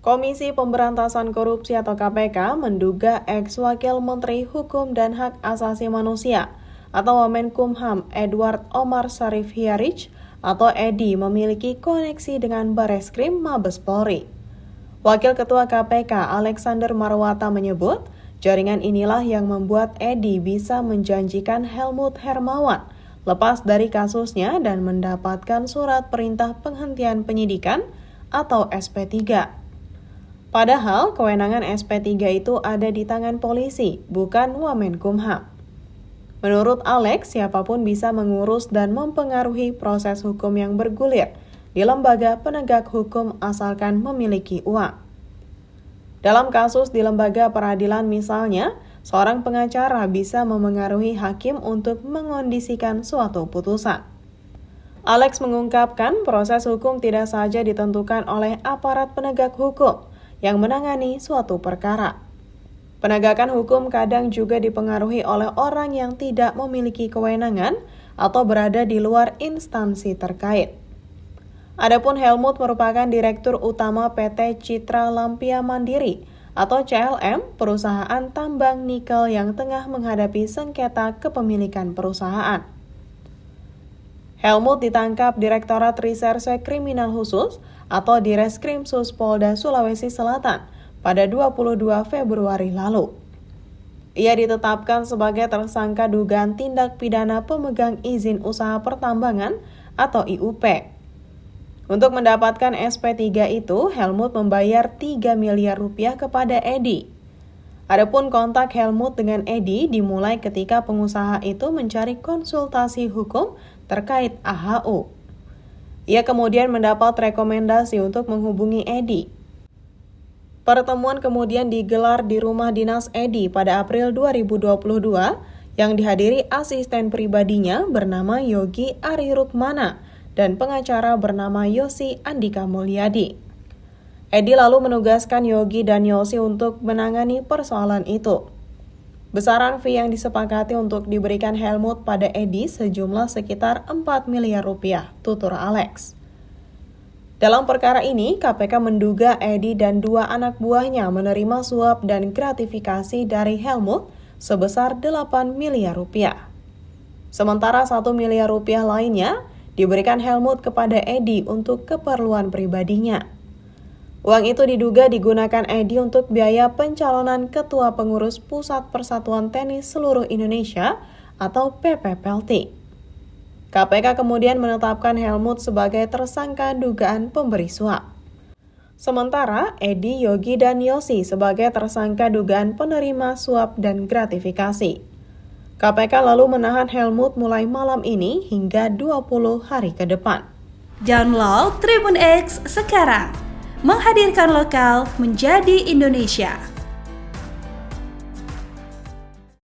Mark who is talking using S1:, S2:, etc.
S1: Komisi Pemberantasan Korupsi atau KPK menduga ex-wakil Menteri Hukum dan Hak Asasi Manusia atau Wamenkumham Edward Omar Sharif Hiarij atau Edi memiliki koneksi dengan Bareskrim Mabes Polri. Wakil Ketua KPK Alexander Marwata menyebut, jaringan inilah yang membuat Edi bisa menjanjikan Helmut Hermawan lepas dari kasusnya dan mendapatkan surat perintah penghentian penyidikan atau SP3. Padahal kewenangan SP3 itu ada di tangan polisi, bukan Wamenkumham. Menurut Alex, siapapun bisa mengurus dan mempengaruhi proses hukum yang bergulir di lembaga penegak hukum asalkan memiliki uang. Dalam kasus di lembaga peradilan misalnya, seorang pengacara bisa memengaruhi hakim untuk mengondisikan suatu putusan. Alex mengungkapkan proses hukum tidak saja ditentukan oleh aparat penegak hukum yang menangani suatu perkara. Penegakan hukum kadang juga dipengaruhi oleh orang yang tidak memiliki kewenangan atau berada di luar instansi terkait. Adapun Helmut merupakan Direktur Utama PT Citra Lampia Mandiri atau CLM, perusahaan tambang nikel yang tengah menghadapi sengketa kepemilikan perusahaan. Helmut ditangkap Direktorat Reserse Kriminal Khusus atau Direskrimsus Polda Sulawesi Selatan pada 22 Februari lalu. Ia ditetapkan sebagai tersangka dugaan tindak pidana pemegang izin usaha pertambangan atau IUP. Untuk mendapatkan SP3 itu, Helmut membayar 3 miliar rupiah kepada Edi. Adapun kontak Helmut dengan Edi dimulai ketika pengusaha itu mencari konsultasi hukum terkait AHU. Ia kemudian mendapat rekomendasi untuk menghubungi Edi. Pertemuan kemudian digelar di rumah dinas Edi pada April 2022 yang dihadiri asisten pribadinya bernama Yogi Ari Rukmana dan pengacara bernama Yosi Andika Mulyadi. Edi lalu menugaskan Yogi dan Yosi untuk menangani persoalan itu. Besaran fee yang disepakati untuk diberikan Helmut pada Edi sejumlah sekitar 4 miliar rupiah, tutur Alex. Dalam perkara ini, KPK menduga Edi dan 2 anak buahnya menerima suap dan gratifikasi dari Helmut sebesar 8 miliar rupiah. Sementara 1 miliar rupiah lainnya diberikan Helmut kepada Edi untuk keperluan pribadinya. Uang itu diduga digunakan Edi untuk biaya pencalonan Ketua Pengurus Pusat Persatuan Tenis Seluruh Indonesia atau PPPLT. KPK kemudian menetapkan Helmut sebagai tersangka dugaan pemberi suap. Sementara Edi, Yogi, dan Yosi sebagai tersangka dugaan penerima suap dan gratifikasi. KPK lalu menahan Helmut mulai malam ini hingga 20 hari ke depan.
S2: Download Tribun X sekarang. Menghadirkan lokal menjadi Indonesia.